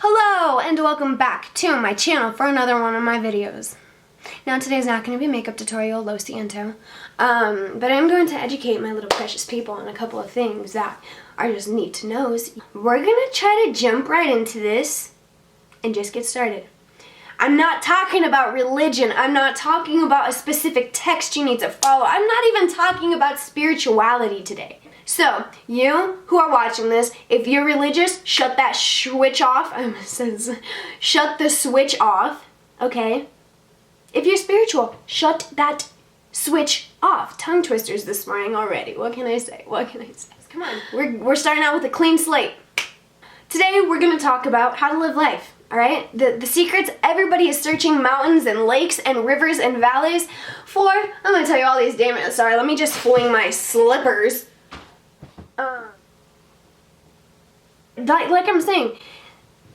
Hello and welcome back to my channel for another one of my videos. Now today's not going to be a makeup tutorial, lo siento, but I'm going to educate my little precious people on a couple of things that are just neat to know. We're going to try to jump right into this and just get started. I'm not talking about religion. I'm not talking about a specific text you need to follow. I'm not even talking about spirituality today. So, you who are watching this, if you're religious, shut that switch off. Shut the switch off, okay? If you're spiritual, shut that switch off. Tongue twisters this morning already. What can I say? What can I say? Come on, we're starting out with a clean slate. Today, we're going to talk about how to live life. All right, the secrets everybody is searching mountains and lakes and rivers and valleys for. I'm gonna tell you all these. Damn it! Sorry, let me just fling my slippers. Like I'm saying,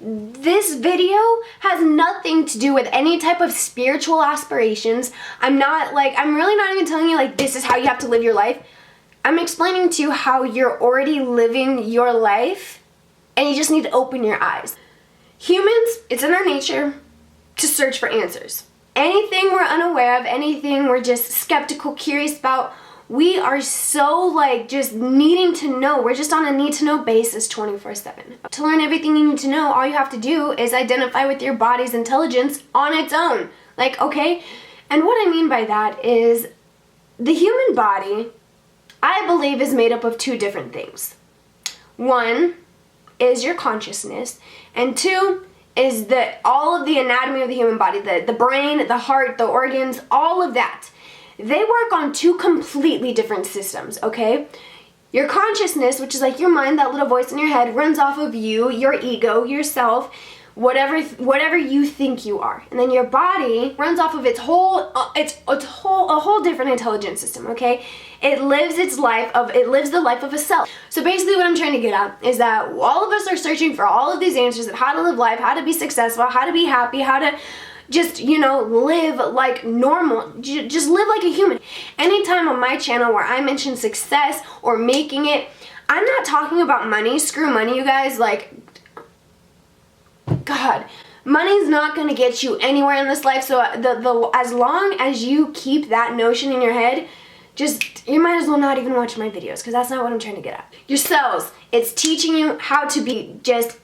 this video has nothing to do with any type of spiritual aspirations. I'm really not even telling you like this is how you have to live your life. I'm explaining to you how you're already living your life, and you just need to open your eyes. Humans, it's in our nature to search for answers. Anything we're unaware of, anything we're just skeptical, curious about, we are so just needing to know. We're just on a need to know basis 24/7. To learn everything you need to know, all you have to do is identify with your body's intelligence on its own. Okay? And what I mean by that is the human body, I believe, is made up of two different things. One is your consciousness, and two is all of the anatomy of the human body, the brain, the heart, the organs, all of that. They work on two completely different systems, okay? Your consciousness, which is like your mind, that little voice in your head, runs off of you, your ego, yourself, whatever you think you are. And then your body runs off of a whole different intelligence system, okay? It lives the life of a cell. So basically what I'm trying to get at is that all of us are searching for all of these answers of how to live life, how to be successful, how to be happy, how to just, live like normal, just live like a human. Anytime on my channel where I mention success or making it, I'm not talking about money. Screw money, you guys. God, money's not going to get you anywhere in this life. So as long as you keep that notion in your head, you might as well not even watch my videos, because that's not what I'm trying to get at. Your cells, it's teaching you how to be just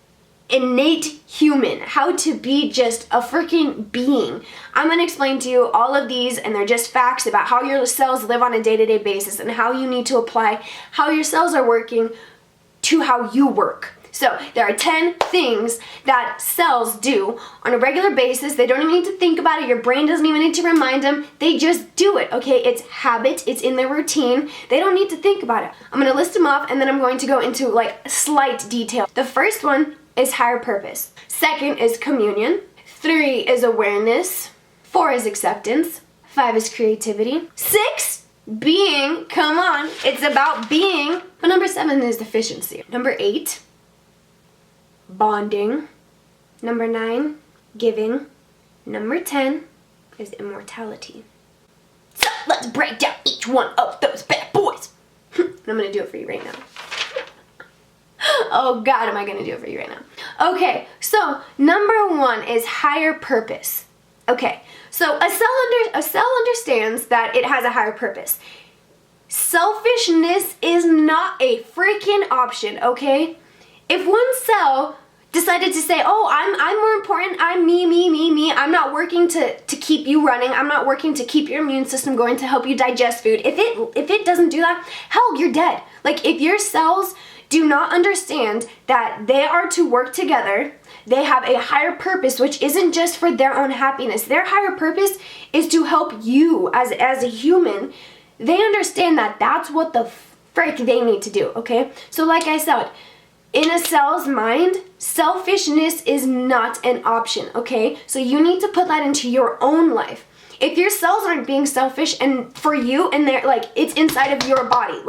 innate human, how to be just a freaking being. I'm going to explain to you all of these, and they're just facts about how your cells live on a day-to-day basis and how you need to apply how your cells are working to how you work. So there are 10 things that cells do on a regular basis. They don't even need to think about it. Your brain doesn't even need to remind them. They just do it, okay? It's habit. It's in their routine. They don't need to think about it. I'm going to list them off, and then I'm going to go into slight detail. The first one is higher purpose. Second is communion. 3 is awareness. 4 is acceptance. 5 is creativity. 6, being. Come on, it's about being. But number 7 is efficiency. Number 8, bonding. Number 9, giving. Number 10 is immortality. So let's break down each one of those bad boys. I'm gonna do it for you right now. Oh God, am I gonna do it for you right now? Okay, so number 1 is higher purpose. Okay, so a cell understands that it has a higher purpose. Selfishness is not a freaking option, okay? If one cell decided to say, oh, I'm more important, I'm me, I'm not working to keep you running, I'm not working to keep your immune system going to help you digest food, if it doesn't do that, hell, you're dead. If your cells do not understand that they are to work together, they have a higher purpose, which isn't just for their own happiness. Their higher purpose is to help you as a human. They understand that that's what the frick they need to do, okay? So like I said, in a cell's mind, selfishness is not an option, okay? So you need to put that into your own life. If your cells aren't being selfish and for you, and they're it's inside of your body,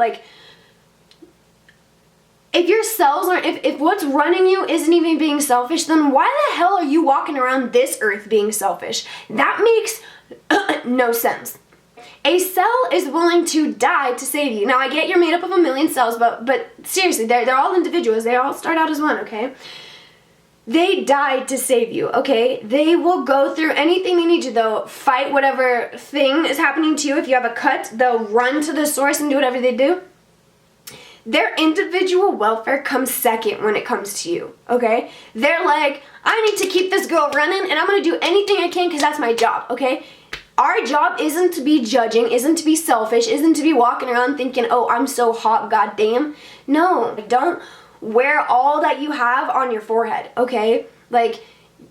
if your cells aren't, if what's running you isn't even being selfish, then why the hell are you walking around this earth being selfish? That makes no sense. A cell is willing to die to save you. Now, I get you're made up of 1 million cells, but seriously, they're all individuals. They all start out as one, okay? They died to save you, okay? They will go through anything they need to. They'll fight whatever thing is happening to you. If you have a cut, they'll run to the source and do whatever they do. Their individual welfare comes second when it comes to you, okay? They're like, I need to keep this girl running and I'm gonna do anything I can because that's my job, okay? Our job isn't to be judging, isn't to be selfish, isn't to be walking around thinking, oh, I'm so hot, goddamn. No, don't wear all that you have on your forehead, okay? Like,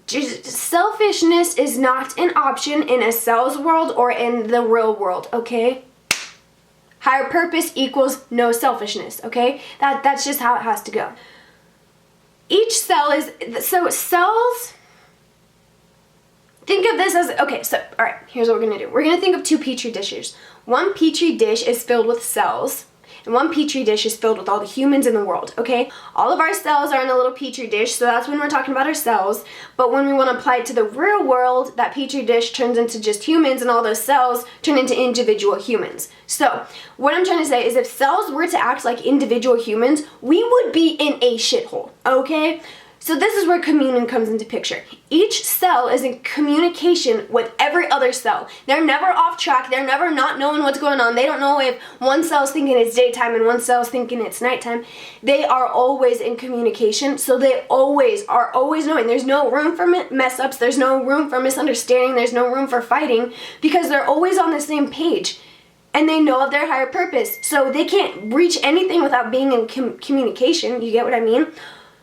just selfishness is not an option in a sales world or in the real world, okay? Higher purpose equals no selfishness, okay? That's just how it has to go. Each cell is, so cells, think of this as, okay, so, all right, here's what we're gonna do. We're gonna think of two petri dishes. One petri dish is filled with cells, and one petri dish is filled with all the humans in the world, okay? All of our cells are in a little petri dish, so that's when we're talking about our cells. But when we want to apply it to the real world, that petri dish turns into just humans, and all those cells turn into individual humans. So, what I'm trying to say is if cells were to act like individual humans, we would be in a shithole, okay? So this is where communion comes into picture. Each cell is in communication with every other cell. They're never off track. They're never not knowing what's going on. They don't know if one cell's thinking it's daytime and one cell's thinking it's nighttime. They are always in communication, so they are always knowing. There's no room for mess ups. There's no room for misunderstanding. There's no room for fighting because they're always on the same page. And they know of their higher purpose. So they can't reach anything without being in communication. You get what I mean?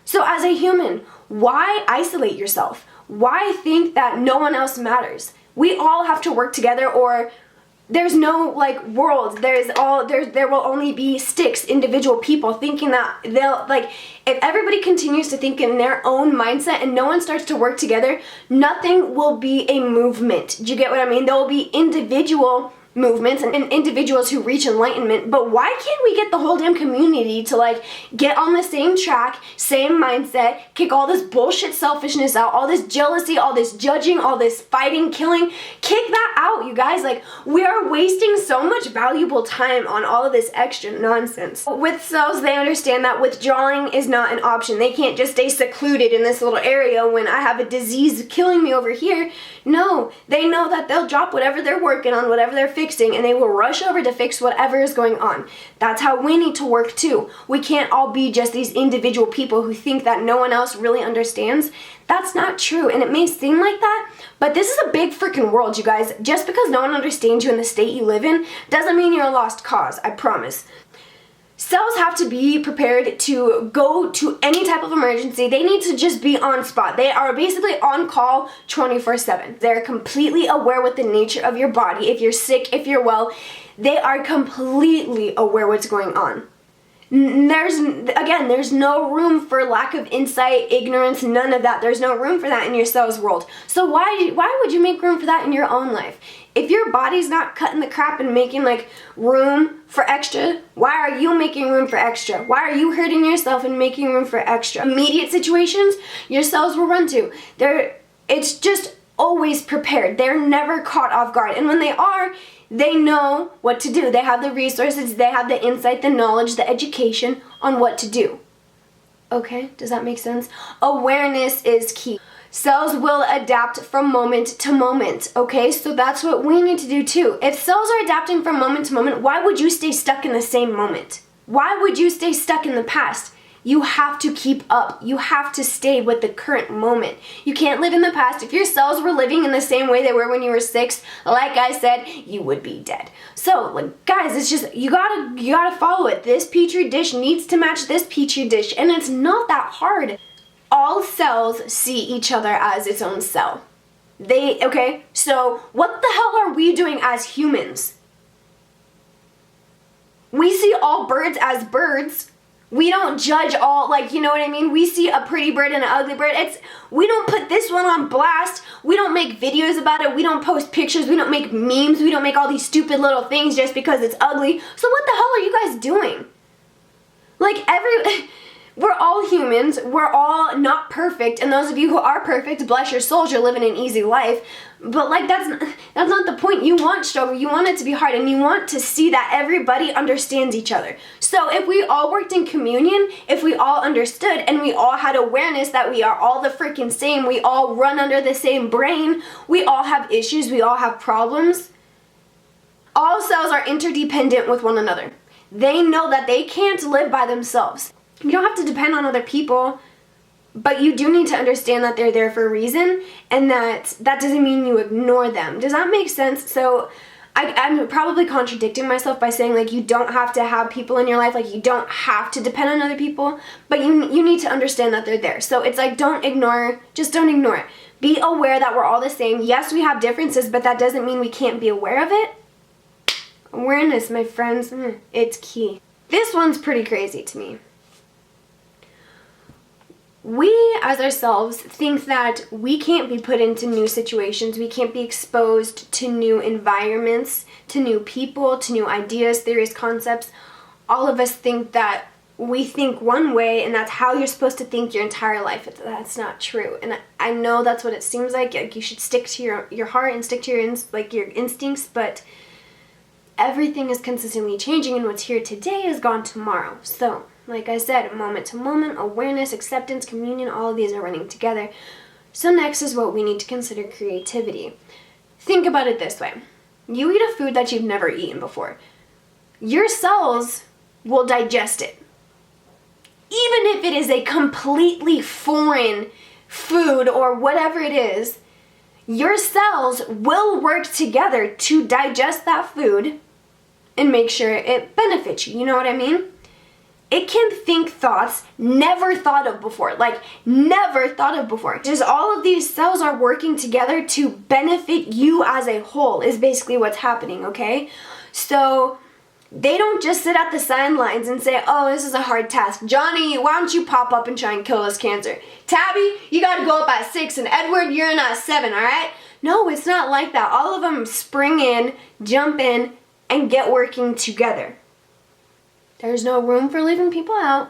So as a human, why isolate yourself? Why think that no one else matters? We all have to work together, or there's no like world. There will only be sticks, individual people thinking that they'll like, if everybody continues to think in their own mindset and no one starts to work together, nothing will be a movement. Do you get what I mean? There will be individual movements and individuals who reach enlightenment, but why can't we get the whole damn community to like get on the same track, same mindset, kick all this bullshit selfishness out, all this jealousy, all this judging, all this fighting, killing, kick that out, you guys. Like, we are wasting so much valuable time on all of this extra nonsense. With cells, they understand that withdrawing is not an option. They can't just stay secluded in this little area when I have a disease killing me over here. No, they know that they'll drop whatever they're working on, whatever they're fixing, and they will rush over to fix whatever is going on. That's how we need to work too. We can't all be just these individual people who think that no one else really understands. That's not true, and it may seem like that, but this is a big freaking world, you guys. Just because no one understands you in the state you live in doesn't mean you're a lost cause, I promise. Cells have to be prepared to go to any type of emergency. They need to just be on spot. They are basically on call 24/7. They're completely aware with the nature of your body. If you're sick, if you're well, they are completely aware what's going on. There's no room for lack of insight, ignorance, none of that. There's no room for that in your cells world. So why would you make room for that in your own life? If your body's not cutting the crap and making like room for extra, why are you making room for extra? Why are you hurting yourself and making room for extra? Immediate situations, your cells will run to. It's just always prepared. They're never caught off guard. And when they are, they know what to do. They have the resources, they have the insight, the knowledge, the education on what to do. Okay, does that make sense? Awareness is key. Cells will adapt from moment to moment, okay? So that's what we need to do too. If cells are adapting from moment to moment, why would you stay stuck in the same moment? Why would you stay stuck in the past? You have to keep up. You have to stay with the current moment. You can't live in the past. If your cells were living in the same way they were when you were 6, like I said, you would be dead. So, like, guys, it's just, you gotta follow it. This petri dish needs to match this petri dish, and it's not that hard. All cells see each other as its own cell. Okay, so what the hell are we doing as humans? We see all birds as birds. We don't judge all, like, you know what I mean? We see a pretty bird and an ugly bird. We don't put this one on blast. We don't make videos about it. We don't post pictures. We don't make memes. We don't make all these stupid little things just because it's ugly. So what the hell are you guys doing? Like, we're all humans, we're all not perfect, and those of you who are perfect, bless your souls, you're living an easy life. But like that's not the point. You want struggle, you want it to be hard, and you want to see that everybody understands each other. So if we all worked in communion, if we all understood and we all had awareness that we are all the freaking same, we all run under the same brain, we all have issues, we all have problems. All cells are interdependent with one another. They know that they can't live by themselves. You don't have to depend on other people, but you do need to understand that they're there for a reason, and that doesn't mean you ignore them. Does that make sense? So I'm probably contradicting myself by saying like you don't have to have people in your life, like you don't have to depend on other people, but you need to understand that they're there. So it's like don't ignore it. Be aware that we're all the same. Yes, we have differences, but that doesn't mean we can't be aware of it. Awareness, my friends, it's key. This one's pretty crazy to me. We, as ourselves, think that we can't be put into new situations, we can't be exposed to new environments, to new people, to new ideas, theories, concepts. All of us think that we think one way, and that's how you're supposed to think your entire life. That's not true. And I know that's what it seems like you should stick to your heart and stick to your instincts, but everything is consistently changing, and what's here today is gone tomorrow. So, like I said, moment to moment, awareness, acceptance, communion, all of these are running together. So next is what we need to consider creativity. Think about it this way. You eat a food that you've never eaten before. Your cells will digest it. Even if it is a completely foreign food or whatever it is, your cells will work together to digest that food and make sure it benefits you. You know what I mean? It can think thoughts never thought of before. Like, never thought of before. Just all of these cells are working together to benefit you as a whole is basically what's happening, okay? So they don't just sit at the sidelines and say, oh, this is a hard task. Johnny, why don't you pop up and try and kill this cancer? Tabby, you gotta go up at 6, and Edward, you're in at 7, all right? No, it's not like that. All of them spring in, jump in, and get working together. There's no room for leaving people out.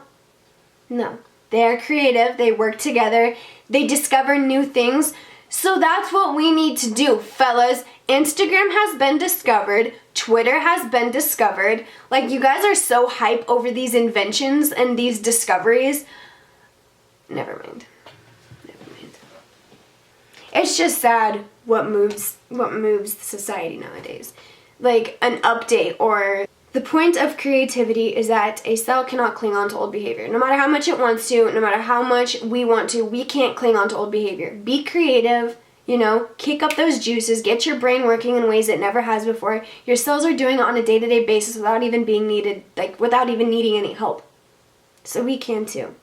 No. They're creative. They work together. They discover new things. So that's what we need to do, fellas. Instagram has been discovered. Twitter has been discovered. Like, you guys are so hype over these inventions and these discoveries. Never mind. It's just sad what moves society nowadays. Like, an update or... The point of creativity is that a cell cannot cling on to old behavior. No matter how much it wants to, no matter how much we want to, we can't cling on to old behavior. Be creative, kick up those juices, get your brain working in ways it never has before. Your cells are doing it on a day-to-day basis without even needing any help. So we can too.